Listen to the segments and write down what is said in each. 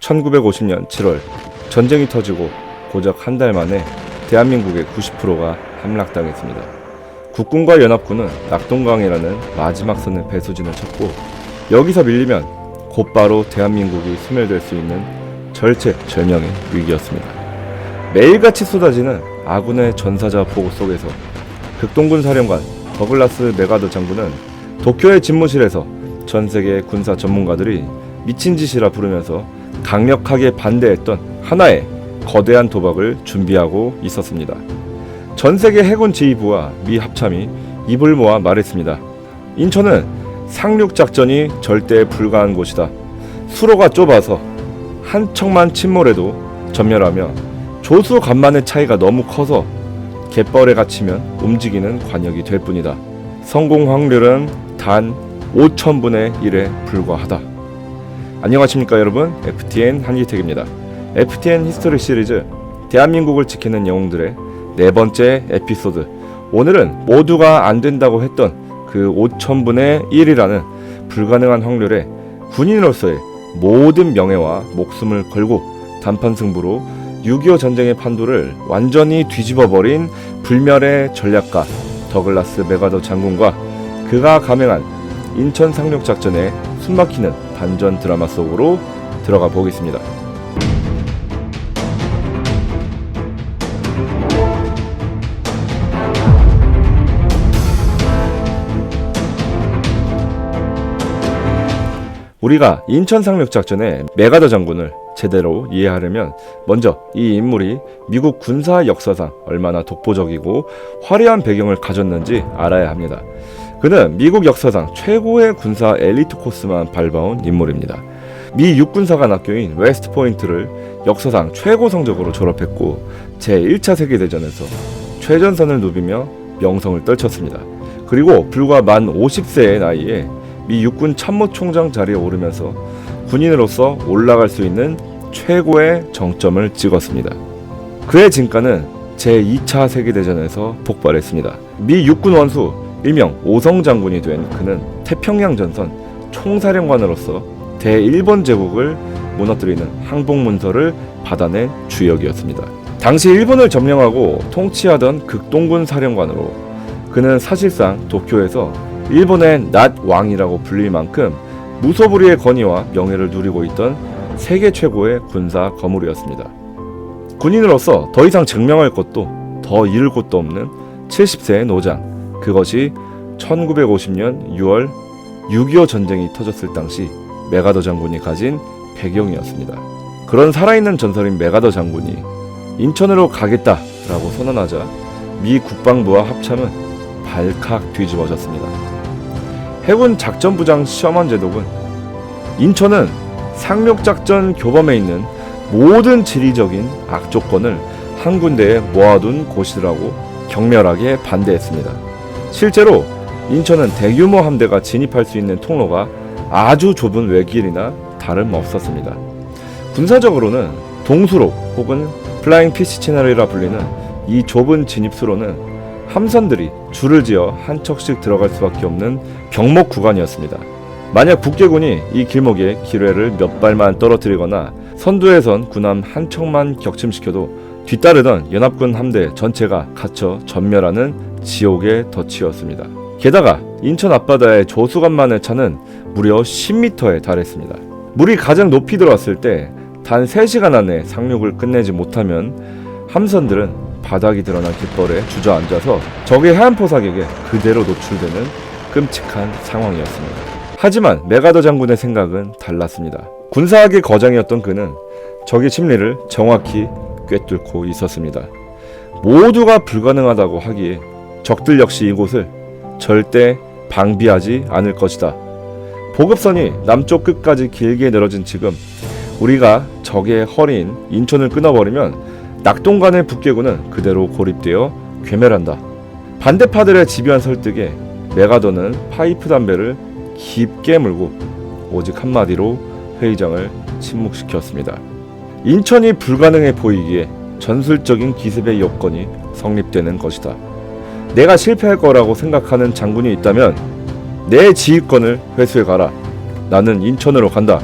1950년 7월 전쟁이 터지고 고작 한 달 만에 대한민국의 90%가 함락당했습니다. 국군과 연합군은 낙동강이라는 마지막 선의 배수진을 쳤고 여기서 밀리면 곧바로 대한민국이 소멸될 수 있는 절체절명의 위기였습니다. 매일같이 쏟아지는 아군의 전사자 보고 속에서 극동군 사령관 더글라스 맥아더 장군은 도쿄의 집무실에서 전 세계 군사 전문가들이 미친 짓이라 부르면서 강력하게 반대했던 하나의 거대한 도박을 준비하고 있었습니다. 전 세계 해군 지휘부와 미 합참이 입을 모아 말했습니다. 인천은 상륙작전이 절대 불가한 곳이다. 수로가 좁아서 한 척만 침몰해도 전멸하며 조수 간만의 차이가 너무 커서 갯벌에 갇히면 움직이는 관역이 될 뿐이다. 성공 확률은 단 5,000분의 1에 불과하다. 안녕하십니까 여러분, FTN 한기택입니다. FTN 히스토리 시리즈 대한민국을 지키는 영웅들의 네 번째 에피소드. 오늘은 모두가 안 된다고 했던 그 5,000분의 1이라는 불가능한 확률에 군인으로서의 모든 명예와 목숨을 걸고 단판 승부로 6.25 전쟁의 판도를 완전히 뒤집어버린 불멸의 전략가 더글라스 맥아더 장군과 그가 감행한 인천 상륙작전의 숨막히는 반전 드라마 속으로 들어가 보겠습니다. 우리가 인천 상륙작전의 맥아더 장군을 제대로 이해하려면 먼저 이 인물이 미국 군사 역사상 얼마나 독보적이고 화려한 배경을 가졌는지 알아야 합니다. 그는 미국 역사상 최고의 군사 엘리트 코스만 밟아온 인물입니다. 미 육군사관학교인 웨스트포인트를 역사상 최고 성적으로 졸업했고 제1차 세계대전에서 최전선을 누비며 명성을 떨쳤습니다. 그리고 불과 만 50세의 나이에 미 육군 참모총장 자리에 오르면서 군인으로서 올라갈 수 있는 최고의 정점을 찍었습니다. 그의 진가는 제2차 세계대전에서 폭발했습니다. 미 육군 원수 일명 오성 장군이 된 그는 태평양 전선 총사령관으로서 대일본 제국을 무너뜨리는 항복문서를 받아낸 주역이었습니다. 당시 일본을 점령하고 통치하던 극동군 사령관으로 그는 사실상 도쿄에서 일본의 낫 왕이라고 불릴 만큼 무소불위의 권위와 명예를 누리고 있던 세계 최고의 군사 거물이었습니다. 군인으로서 더 이상 증명할 것도 더 잃을 것도 없는 70세의 노장. 그것이 1950년 6월 6.25 전쟁이 터졌을 당시 맥아더 장군이 가진 배경이었습니다. 그런 살아있는 전설인 맥아더 장군이 인천으로 가겠다라고 선언하자 미 국방부와 합참은 발칵 뒤집어졌습니다. 해군 작전부장 셔먼 제독은 인천은 상륙작전 교범에 있는 모든 지리적인 악조건을 한 군데에 모아둔 곳이라고 격렬하게 반대했습니다. 실제로 인천은 대규모 함대가 진입할 수 있는 통로가 아주 좁은 외길이나 다름없었습니다. 군사적으로는 동수로 혹은 플라잉 피시 채널이라 불리는 이 좁은 진입수로는 함선들이 줄을 지어 한 척씩 들어갈 수밖에 없는 병목 구간이었습니다. 만약 북괴군이 이 길목에 기뢰를 몇 발만 떨어뜨리거나 선두에선 군함 한 척만 격침시켜도 뒤따르던 연합군 함대 전체가 갇혀 전멸하는 지옥의 덫이었습니다. 게다가 인천 앞바다의 조수간만의 차는 무려 10m에 달했습니다. 물이 가장 높이 들어왔을 때 단 3시간 안에 상륙을 끝내지 못하면 함선들은 바닥이 드러난 갯벌에 주저앉아서 적의 해안포삭에게 그대로 노출되는 끔찍한 상황이었습니다. 하지만 맥아더 장군의 생각은 달랐습니다. 군사학의 거장이었던 그는 적의 심리를 정확히 꿰뚫고 있었습니다. 모두가 불가능하다고 하기에 적들 역시 이곳을 절대 방비하지 않을 것이다. 보급선이 남쪽 끝까지 길게 늘어진 지금 우리가 적의 허리인 인천을 끊어버리면 낙동간의 북괴군은 그대로 고립되어 괴멸한다. 반대파들의 집요한 설득에 맥아더는 파이프 담배를 깊게 물고 오직 한마디로 회의장을 침묵시켰습니다. 인천이 불가능해 보이기에 전술적인 기습의 요건이 성립되는 것이다. 내가 실패할 거라고 생각하는 장군이 있다면 내 지휘권을 회수해 가라. 나는 인천으로 간다.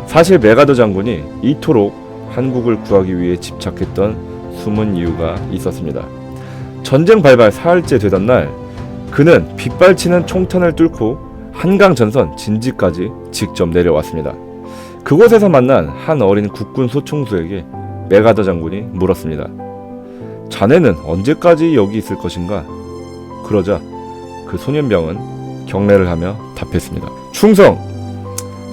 사실 메가더 장군이 이토록 한국을 구하기 위해 집착했던 숨은 이유가 있었습니다. 전쟁 발발 사흘째 되던 날 그는 빗발치는 총탄을 뚫고 한강 전선 진지까지 직접 내려왔습니다. 그곳에서 만난 한 어린 국군 소총수에게 메가더 장군이 물었습니다. 자네는 언제까지 여기 있을 것인가? 그러자 그 소년병은 경례를 하며 답했습니다. 충성!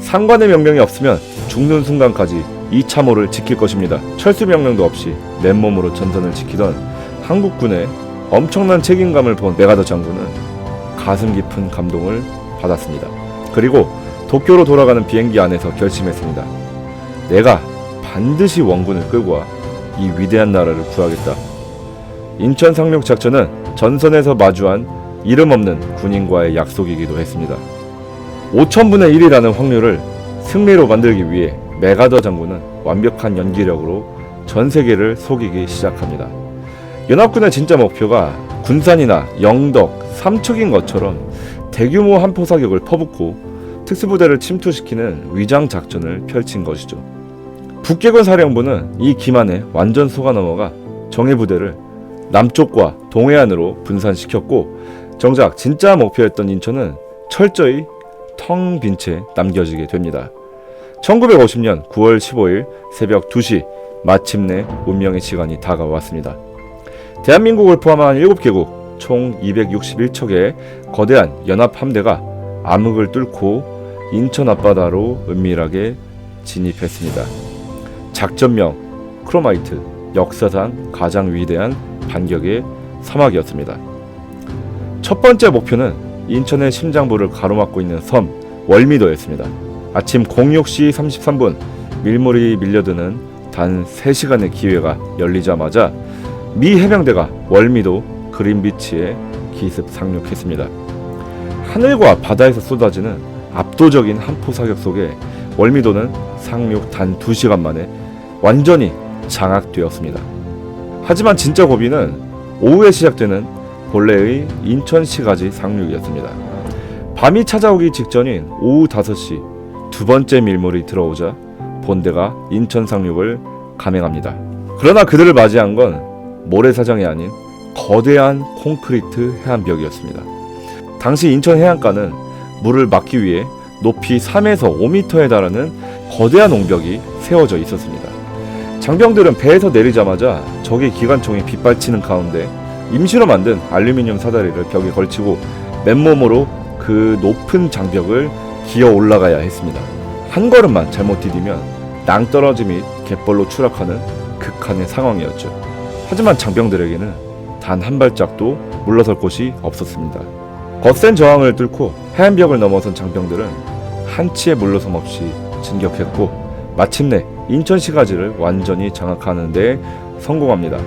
상관의 명령이 없으면 죽는 순간까지 이 참호를 지킬 것입니다. 철수 명령도 없이 맨몸으로 전선을 지키던 한국군의 엄청난 책임감을 본 메가더 장군은 가슴 깊은 감동을 받았습니다. 그리고 도쿄로 돌아가는 비행기 안에서 결심했습니다. 내가 반드시 원군을 끌고 와 이 위대한 나라를 구하겠다. 인천 상륙 작전은 전선에서 마주한 이름 없는 군인과의 약속이기도 했습니다. 5000분의 1이라는 확률을 승리로 만들기 위해 메가더 장군은 완벽한 연기력으로 전 세계를 속이기 시작합니다. 연합군의 진짜 목표가 군산이나 영덕, 삼척인 것처럼 대규모 한포 사격을 퍼붓고 특수부대를 침투시키는 위장 작전을 펼친 것이죠. 북계군 사령부는 이 기만에 완전 속아 넘어가 정예부대를 남쪽과 동해안으로 분산시켰고 정작 진짜 목표였던 인천은 철저히 텅 빈 채 남겨지게 됩니다. 1950년 9월 15일 새벽 2시 마침내 운명의 시간이 다가왔습니다. 대한민국을 포함한 7개국 총 261척의 거대한 연합 함대가 암흑을 뚫고 인천 앞바다로 은밀하게 진입했습니다. 작전명 크로마이트, 역사상 가장 위대한 반격의 사막이었습니다. 첫 번째 목표는 인천의 심장부를 가로막고 있는 섬 월미도였습니다. 아침 06시 33분 밀물이 밀려드는 단 3시간의 기회가 열리자마자 미 해병대가 월미도 그린비치에 기습 상륙했습니다. 하늘과 바다에서 쏟아지는 압도적인 한포 사격 속에 월미도는 상륙 단 2시간 만에 완전히 장악되었습니다. 하지만 진짜 고비는 오후에 시작되는 본래의 인천시가지 상륙이었습니다. 밤이 찾아오기 직전인 오후 5시 두 번째 밀물이 들어오자 본대가 인천 상륙을 감행합니다. 그러나 그들을 맞이한 건 모래사장이 아닌 거대한 콘크리트 해안벽이었습니다. 당시 인천 해안가는 물을 막기 위해 높이 3에서 5m에 달하는 거대한 옹벽이 세워져 있었습니다. 장병들은 배에서 내리자마자 적의 기관총이 빗발치는 가운데 임시로 만든 알루미늄 사다리를 벽에 걸치고 맨몸으로 그 높은 장벽을 기어 올라가야 했습니다. 한 걸음만 잘못 디디면 낭떠러지 및 갯벌로 추락하는 극한의 상황이었죠. 하지만 장병들에게는 단 한 발짝도 물러설 곳이 없었습니다. 거센 저항을 뚫고 해안벽을 넘어선 장병들은 한치의 물러섬 없이 진격했고 마침내 인천시가지를 완전히 장악하는 데 성공합니다.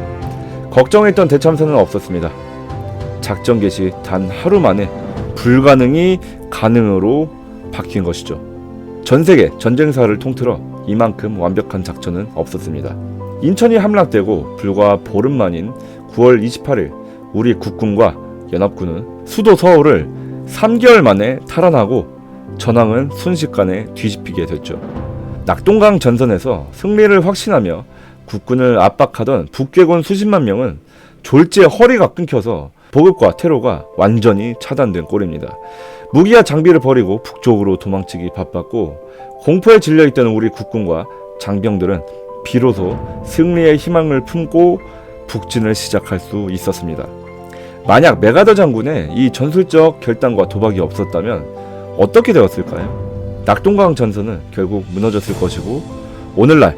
걱정했던 대참사는 없었습니다. 작전 개시 단 하루 만에 불가능이 가능으로 바뀐 것이죠. 전 세계 전쟁사를 통틀어 이만큼 완벽한 작전은 없었습니다. 인천이 함락되고 불과 보름 만인 9월 28일 우리 국군과 연합군은 수도 서울을 3개월 만에 탈환하고 전황은 순식간에 뒤집히게 됐죠. 낙동강 전선에서 승리를 확신하며 국군을 압박하던 북괴군 수십만 명은 졸지에 허리가 끊겨서 보급과 퇴로가 완전히 차단된 꼴입니다. 무기와 장비를 버리고 북쪽으로 도망치기 바빴고 공포에 질려있던 우리 국군과 장병들은 비로소 승리의 희망을 품고 북진을 시작할 수 있었습니다. 만약 메가더 장군의 이 전술적 결단과 도박이 없었다면 어떻게 되었을까요? 낙동강 전선은 결국 무너졌을 것이고 오늘날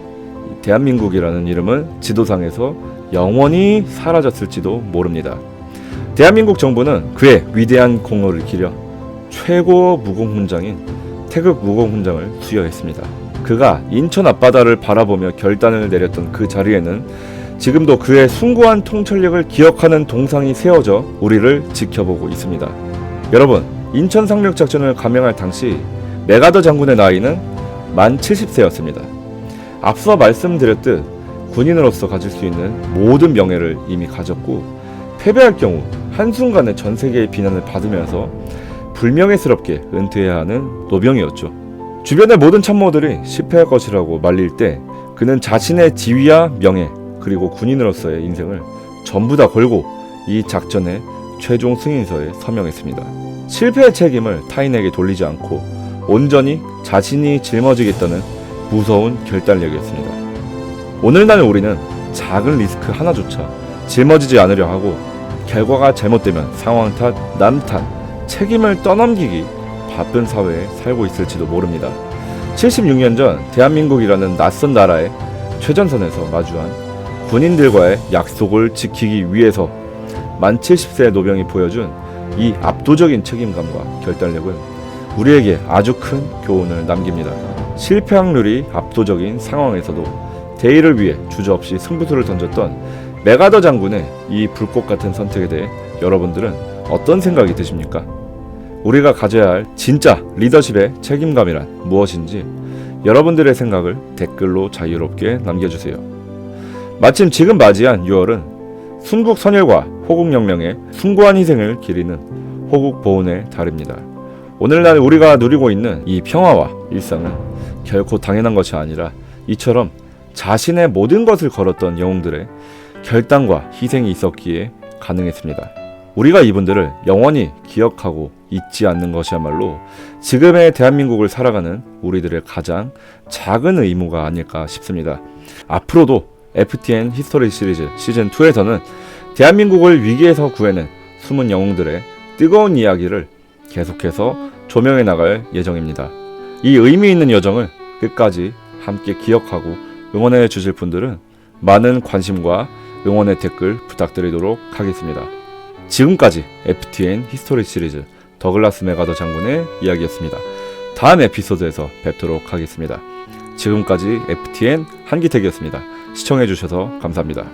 대한민국이라는 이름은 지도상에서 영원히 사라졌을지도 모릅니다. 대한민국 정부는 그의 위대한 공로를 기려 최고 무공훈장인 태극 무공훈장을 수여했습니다. 그가 인천 앞바다를 바라보며 결단을 내렸던 그 자리에는 지금도 그의 숭고한 통찰력을 기억하는 동상이 세워져 우리를 지켜보고 있습니다. 여러분, 인천 상륙 작전을 감행할 당시 메가더 장군의 나이는 만 70세였습니다. 앞서 말씀드렸듯 군인으로서 가질 수 있는 모든 명예를 이미 가졌고 패배할 경우 한순간에 전 세계의 비난을 받으면서 불명예스럽게 은퇴해야 하는 노병이었죠. 주변의 모든 참모들이 실패할 것이라고 말릴 때 그는 자신의 지위와 명예 그리고 군인으로서의 인생을 전부 다 걸고 이 작전의 최종 승인서에 서명했습니다. 실패의 책임을 타인에게 돌리지 않고 온전히 자신이 짊어지겠다는 무서운 결단력이었습니다. 오늘날 우리는 작은 리스크 하나조차 짊어지지 않으려 하고 결과가 잘못되면 상황 탓, 남 탓, 책임을 떠넘기기 바쁜 사회에 살고 있을지도 모릅니다. 76년 전 대한민국이라는 낯선 나라의 최전선에서 마주한 군인들과의 약속을 지키기 위해서 만 70세의 노병이 보여준 이 압도적인 책임감과 결단력은 우리에게 아주 큰 교훈을 남깁니다. 실패 확률이 압도적인 상황에서도 대의를 위해 주저없이 승부수를 던졌던 메가더 장군의 이 불꽃 같은 선택에 대해 여러분들은 어떤 생각이 드십니까? 우리가 가져야 할 진짜 리더십의 책임감이란 무엇인지 여러분들의 생각을 댓글로 자유롭게 남겨주세요. 마침 지금 맞이한 6월은 순국 선열과 호국 영령의 숭고한 희생을 기리는 호국 보훈의 달입니다. 오늘날 우리가 누리고 있는 이 평화와 일상은 결코 당연한 것이 아니라 이처럼 자신의 모든 것을 걸었던 영웅들의 결단과 희생이 있었기에 가능했습니다. 우리가 이분들을 영원히 기억하고 잊지 않는 것이야말로 지금의 대한민국을 살아가는 우리들의 가장 작은 의무가 아닐까 싶습니다. 앞으로도 FTN 히스토리 시리즈 시즌2에서는 대한민국을 위기에서 구해낸 숨은 영웅들의 뜨거운 이야기를 계속해서 조명해 나갈 예정입니다. 이 의미 있는 여정을 끝까지 함께 기억하고 응원해 주실 분들은 많은 관심과 응원의 댓글 부탁드리도록 하겠습니다. 지금까지 FTN 히스토리 시리즈 더글라스 메가더 장군의 이야기였습니다. 다음 에피소드에서 뵙도록 하겠습니다. 지금까지 FTN 한기택이었습니다. 시청해주셔서 감사합니다.